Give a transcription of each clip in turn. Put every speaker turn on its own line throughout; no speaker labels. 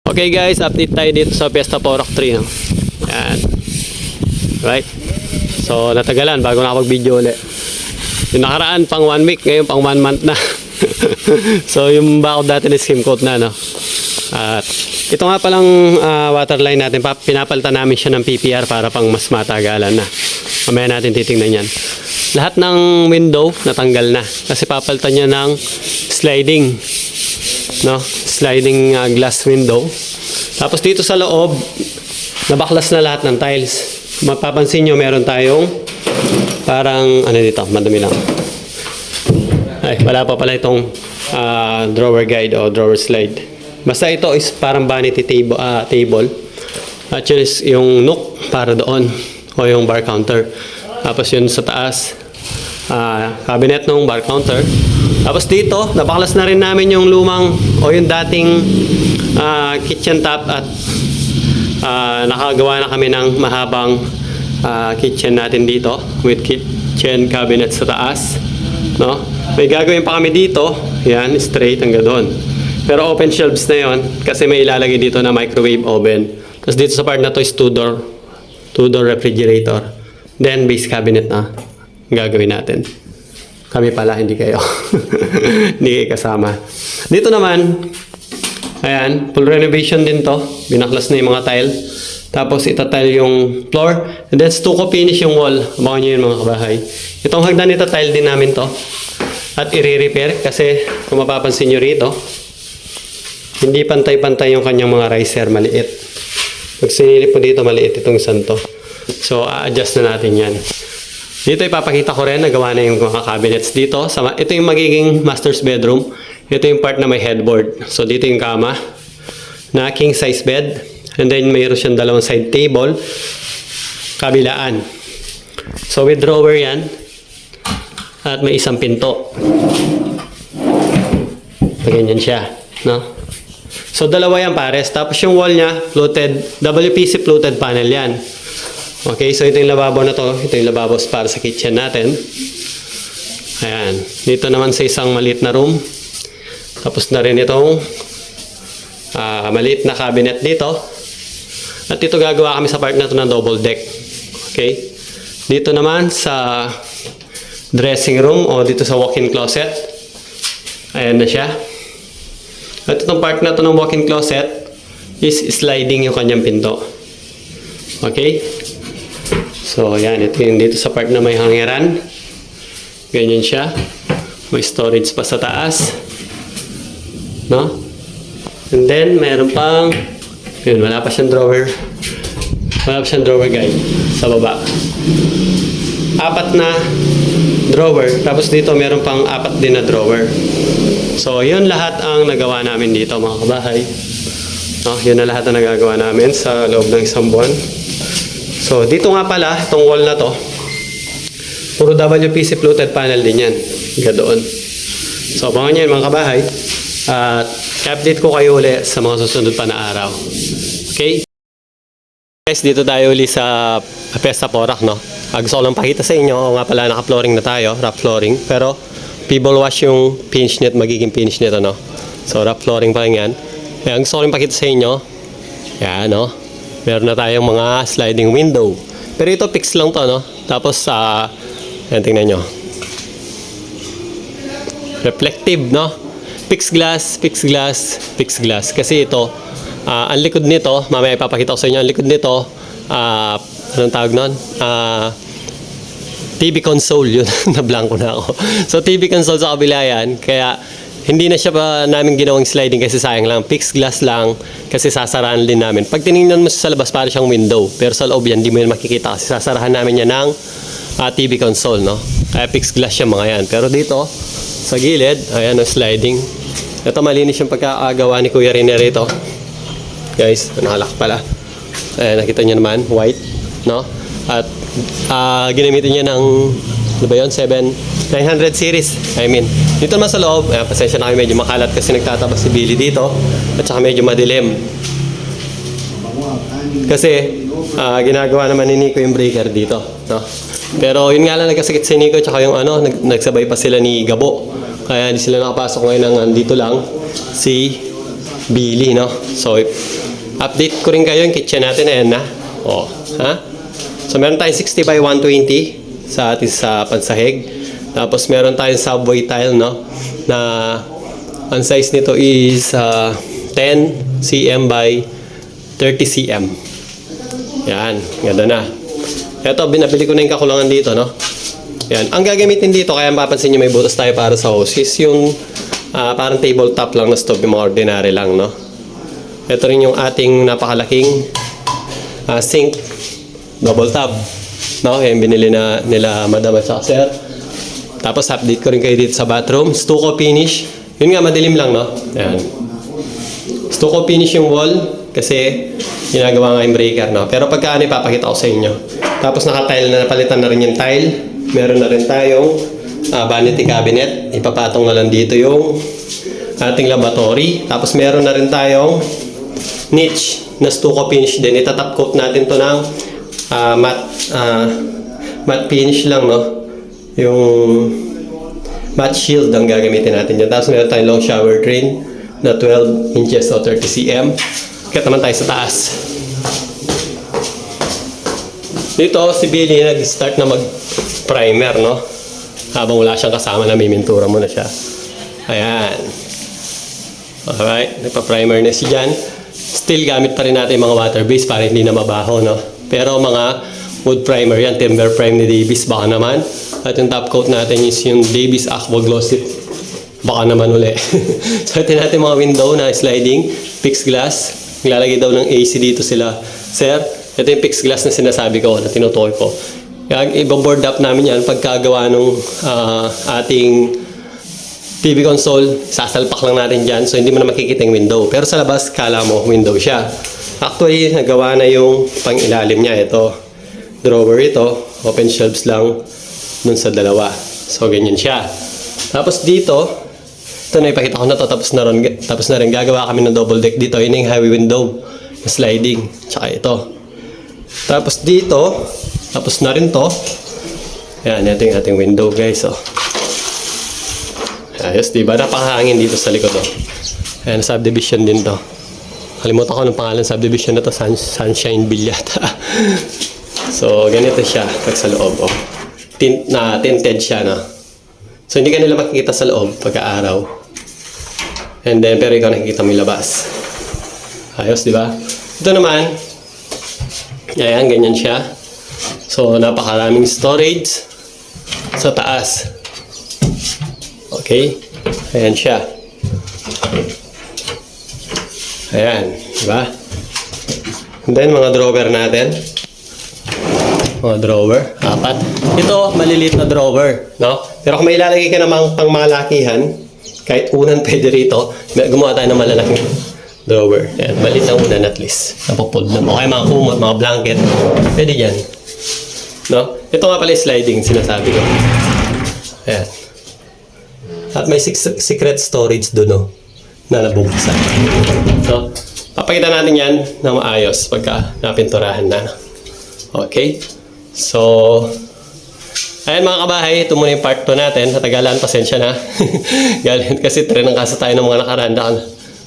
Okay guys, update tayo dito sa Fiesta Porok 3, no? Yan. Right? So, natagalan bago nakapag-video ulit. Yung nakaraan pang 1 week, ngayon pang 1 month na. So, yung bakod dati ni skim coat na, no? At ito nga palang waterline natin, pinapalitan namin siya ng PPR para pang mas matagalan na. Mamaya natin titingnan yan. Lahat ng window natanggal na kasi papalitan niya ng sliding, no? Sliding glass window. Tapos dito sa loob, nabaklas na lahat ng tiles. Mapapansin nyo, meron tayong parang, ano dito, madumi lang. Ay, wala pa pala itong drawer guide o drawer slide. Basta ito is parang vanity table. At yun is yung nook para doon o yung bar counter. Tapos yun sa taas, cabinet ng bar counter. Tapos dito, nabaklas na rin namin yung lumang o yung dating kitchen top at nakagawa na kami ng mahabang kitchen natin dito with kitchen cabinet sa taas, no? May gagawin pa kami dito, yan, straight hanggang doon. Pero open shelves na yon kasi may ilalagay dito na microwave oven. Tapos dito sa part na to is two-door refrigerator. Then base cabinet na gagawin natin. Kami pala, hindi kayo. Hindi kayo kasama. Dito naman, ayan, full renovation din to. Binaklas na yung mga tile. Tapos itatile yung floor. And then stucco finish yung wall. Abangan nyo yun mga kabahay. Itong hagdan itatile din namin to. At i-repair kasi kung mapapansin nyo rito, hindi pantay-pantay yung kanyang mga riser, maliit. Pag sinilip po dito, maliit itong isang to. So, a-adjust na natin yan. Dito ipapakita ko rin, nagawa na yung mga cabinets dito. Ito yung magiging master's bedroom. Ito yung part na may headboard. So, dito yung kama na king size bed. And then, mayroon siyang dalawang side table. Kabilaan. So, with drawer yan. At may isang pinto. Ganyan siya. No? So, dalawa yan pares. Tapos yung wall niya, fluted, WPC fluted panel yan. Okay, so ito yung lababo na to. Ito yung lababo para sa kitchen natin. Ayan. Dito naman sa isang maliit na room. Tapos na rin itong maliit na cabinet dito. At ito gagawa kami sa part na to ng double deck. Okay. Dito naman sa dressing room o dito sa walk-in closet. Ayan na siya. At itong part na to ng walk-in closet is sliding yung kanyang pinto. Okay. So, yan. Ito yung dito sa part na may hangeran. Ganyan siya. May storage pa sa taas. No? And then, meron pang, yun, wala pa siyang drawer. Wala pa siyang drawer guide sa baba. 4 na drawer. Tapos dito, meron pang 4 din na drawer. So, yun lahat ang nagawa namin dito, mga kabahay. No? Yun na lahat ang nagagawa namin sa loob ng isang buwan. So, dito nga pala, itong wall na to, puro WPC fluted panel din yan. Hanggang doon. So, abangan nyo yun mga kabahay. At update ko kayo ulit sa mga susunod pa na araw. Okay? Guys, dito tayo ulit sa Fiesta Porok, no? Gusto ko lang pakita sa inyo, nga pala naka-flooring na tayo, rough flooring. Pero, pebble wash yung finish net, magiging finish nito, no? So, rough flooring pa rin yan. Kaya, gusto ko lang pakita sa inyo, yan, no? Meron na tayong mga sliding window. Pero ito fix lang to, no? Tapos yan, tingnan nyo. Reflective, no? Fixed glass, fixed glass, fixed glass. Kasi ito, ang likod nito, mamaya ipapakita ko sa inyo, ang likod nito, anong tawag nun? TV console, yun. Na-blanko na ako. So, TV console sa kabila yan. Kaya, hindi na siya pa namin ginawang sliding kasi sayang lang. Fixed glass lang kasi sasarahan din namin. Pag tinignan mo sa labas, para siyang window. Pero sa loob yan, hindi mo yun makikita kasi sasarahan namin yan ng TV console, no? Kaya fixed glass siya mga yan. Pero dito, sa gilid, ayan ang sliding. Ito malinis yung pagkakagawa ni Kuya Rene rito. Guys, nakalak pala. Ayan, nakita nyo naman, white, no? At ginamitin niya ng, ano ba yun? 900 series, I mean. Dito naman sa loob, pasensya na kami, medyo makalat kasi nagtatabas si Billy dito. At saka medyo madilim. Kasi, ginagawa naman ni Nico yung breaker dito. No? Pero yun nga lang, nagkasakit si Nico, tsaka yung nagsabay pa sila ni Gabo. Kaya hindi sila nakapasok ngayon ng dito lang. Si Billy, no? So, update ko rin kayo yung kitchen natin na yan, na. O, ha? So, meron tayong 60 by 120 sa ating sa pansahig. Tapos, meron tayong subway tile, no? Na, ang size nito is 10 cm by 30 cm. Yan, ganda na. Ito, binabili ko na yung kakulangan dito, no? Yan. Ang gagamitin dito, kaya mapapansin nyo may butas tayo para sa hose, is yung parang tabletop lang na stove, yung mga ordinary lang, no? Ito rin yung ating napakalaking sink, double tub, no? Yan, binili na nila madam at saka sir. Tapos, update ko rin kayo dito sa bathroom. Stucco finish. Yun nga, madilim lang, no? Yan. Stucco finish yung wall, kasi ginagawa nga yung breaker, no? Pero pagka ipapakita ko sa inyo. Tapos naka-tile na, napalitan na rin yung tile. Meron na rin tayong vanity cabinet. Ipapatong na lang dito yung ating lavatory. Tapos meron na rin tayong niche na stucco finish din. Itatop coat natin to ng matte finish lang, no? Yung matte shield ang gagamitin natin dyan. Tapos meron tayong long shower drain na 12 inches o 30 cm. Kaya naman tayo sa taas. Dito, si Billy nag-start na mag-primer, no? Habang wala siyang kasama, namimintura muna siya. Ayan. Alright, nagpa-primer na si Jan. Still, gamit pa rin natin yung mga water base para hindi na mabaho, no? Pero mga wood primer yan, timber prime ni Davis, baka naman. At yung top coat natin is yung Davis Aqua Glossy. Baka naman uli. So, ito natin mga window na sliding, fixed glass. Nilalagay daw ng AC dito sila. Sir, ito yung fixed glass na sinasabi ko, na tinutukoy ko. Iba-board up namin yan pagkagawa ng ating TV console. Sasalpak lang natin dyan, so hindi mo na makikita yung window. Pero sa labas, kala mo window siya. Actually, nagawa na yung pang-ilalim niya. Ito, drawer ito. Open shelves lang dun sa dalawa. So, ganyan siya. Tapos dito, ito na ipakita ko na to, tapos na rin gagawa kami ng double deck dito. Yun yung highway window, sliding, tsaka ito. Tapos dito, tapos na rin to. Ayan, ito yung ating window, guys. Oh. Ayos, diba? Napakahangin dito sa likod. Oh. Ayan, subdivision din to. Kalimutan ko ng pangalan subdivision na to, Sunshine Villata. So, ganito siya pag sa loob. Oh. Tinted siya, no? So, hindi ka nila makikita sa loob pagka-araw. And then, pero ikaw nakikita mo yung labas. Ayos, di ba? Ito naman, ayan, ganyan siya. So, napakaraming storage sa taas. Okay? Ayan siya. Ayan, di ba? And then, mga drawer natin. Mga drawer, 4. Ito, maliliit na drawer, no? Pero kung may ilalagay ka namang pangmalakihan, kahit unan pwede rito, gumawa tayo ng malalaking drawer. Ayan, maliit na unan at least. Napupod na mo. Kaya mga kumot, mga blanket, pwede yan. No? Ito nga pala yung sliding, sinasabi ko. Ayan. At may secret storage doon, no? Na nabubuksan. No? Papakita natin yan na maayos pagka napinturahan na. Okay? So, ayan mga kabahay, ito muna yung part 2 natin. Natagalan, pasensya na. Galing kasi tren ang kasa tayo ng mga nakaranda.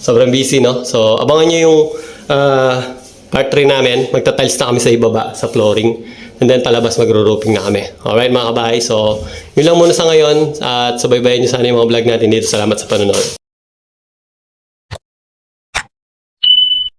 Sobrang busy, no? So, abangan nyo yung part 3 namin. Magta-tiles na kami sa ibaba, sa flooring. And then palabas magro-roofing na kami. Alright mga kabahay, so yun lang muna sa ngayon. At subaybayan nyo sana yung mga vlog natin dito. Salamat sa panonood.